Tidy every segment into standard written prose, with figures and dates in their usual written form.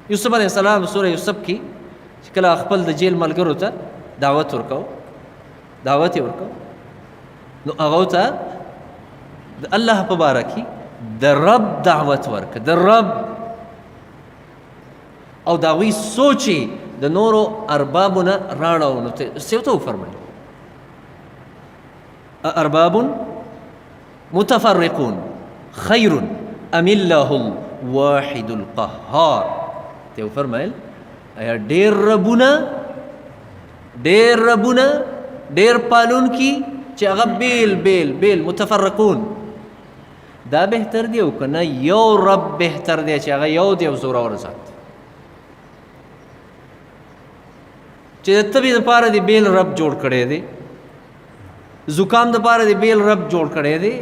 یوسف علیه السلام سوره یوسف کې چې کله خپل د جیل ملګرو ته دعوت یې ورکو نو هغه ته د الله په باره کې د رب دعوت ورکړه، د رب، او د هغوی سوچ یې د نورو اربابو نه راړو. نو څه ورته وفرمیل؟ ارباب متفرقون خیر ام الله الواحد القهار. ته وفرمیل ایا ډېر ربونه ډېر پالونکي چې هغه بیل متفرقون، دا بهتر دی او که نه یو رب بهتر دی چې هغه یو دی او زورور ذات چې د تبې دپاره د بیل رب جوړ کړی دی، زکام دپاره د بیل رب جوړ کړی دی،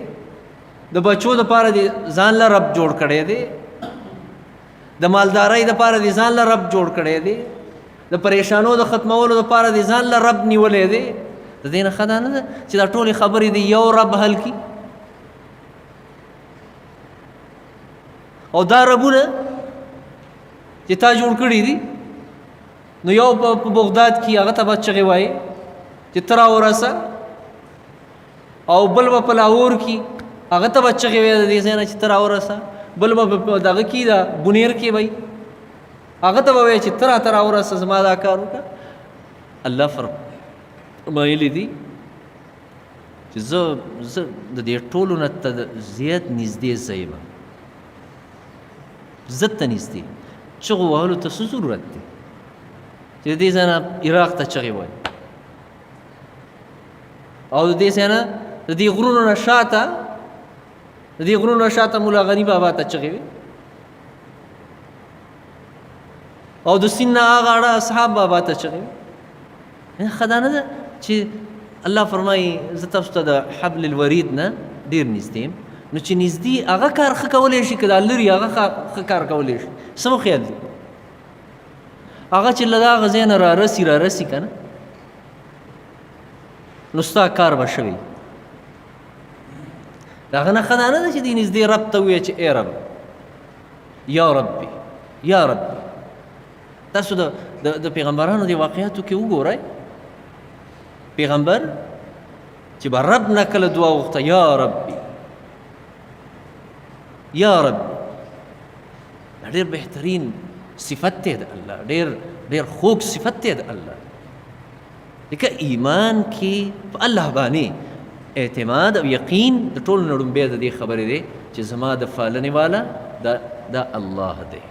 د بچو دپاره د ځان له رب جوړ کړی دی، د مالدارۍ دپاره د ځان له رب جوړ کړی دی، د پریشانو د ختمولو دپاره د ځان له رب نیولی دی. د دې نه ښه دا نه ده چې دا ټولې خبرې د یو رب حل کړي. او دا ربونه چې تا جوړ کړي دي، نو یو په بغداد کې هغه ته به چغې وایي چې ته راورسه، او بل به په لاهور کې هغه ته به چغې وایي د دې ځای نه چې ته راورسه، بل به په دغه کې دا بونیر کې وایي هغه ته به وایي چې ته راته راورسه زما دا کار وکړه. الله فرمایلی دي چې زه د دې ټولو نه زیات نږدې ځای یم، زه ته نږدې چغو وهلو ته څه ضرورت دی چې د دې ځای نه عراق ته چغې وایي، او د دې ځای نه د دې غرونو نه شاته ملا غني بابا ته چغې وایي، او د سیند نه هغه اړه اصحاب بابا ته چغې وایي. ښه دا نه ده چې الله فرمایي زه تاسو ته د حبل الورید نه ډېر نږدې یم، نو چې نږدې هغه کار ښه کولی شي که دا لرې هغه ښه کار کولی شي. څه مو خیال دی؟ هغه چې له دغه ځای نه رارسي که نه، نو ستا کار به شوی. د هغه نه ښه دا نه ده چې دې نږدې رب ته ووایه چې ای رب، یا ربي. تاسو د پیغمبرانو د واقعاتو کې وګورئ، پیغمبر چې به رب نه کله دعا وغوښته یا ربي دا ډېر بهترین صفت دی د الله، ډېر خوږ صفت دی د الله. لکه ایمان کې په الله باندې اعتماد او یقین د ټولو نه لومبی د دې خبرې دی چې زما د پالنې والا دا الله دی.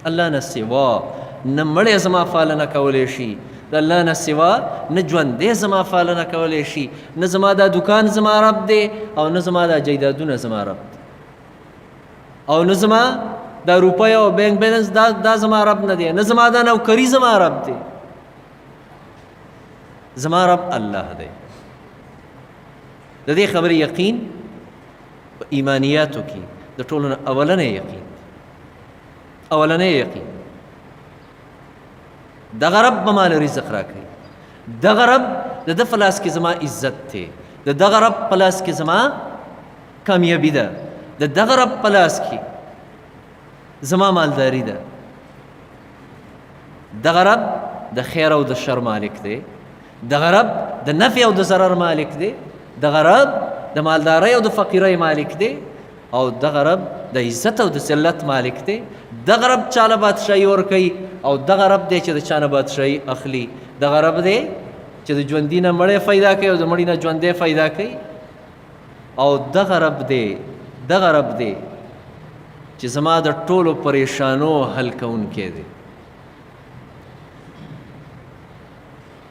الله نه سوا نه مړی زما پالنه کولی شي، د الله نه سوا نه ژوندی زما پالنه کولی شي، نه زما دا دکان زما رب دی، او نه زما دا جایدادونه زما رب دی، او نه زما دا روپۍ او بینک بیلنس دا زما رب نه دی، نه زما دا نوکري زما رب دی. زما رب الله دی. د دې خبرې یقین په ایمانیاتو کې د ټولو نه اولنی یقین دغه رب به مال رزق راکوي، دغه رب د ده په لاس کې زما عزت دی، د دغه رب په لاس کې زما کامیابي ده، د دغه رب په لاس کې زما مالداري ده. دغه رب د خیر او د شر مالک دی، دغه رب د نفع او د ضرر مالک دی، دغه رب د مالدارۍ او د فقیرۍ مالک دی، او دغه رب د عزت او د ذلت مالک دی. دغه رب چاله بادشاهي ورکوي، او دغه رب دی چې د چا نه بادشاهي اخلي. دغه رب دی چې د ژوندي نه مړی پیدا کوي او د مړي نه ژوندی پیدا کوي. او دغه رب دی چې زما د ټولو پریشانو حل کوونکی دی.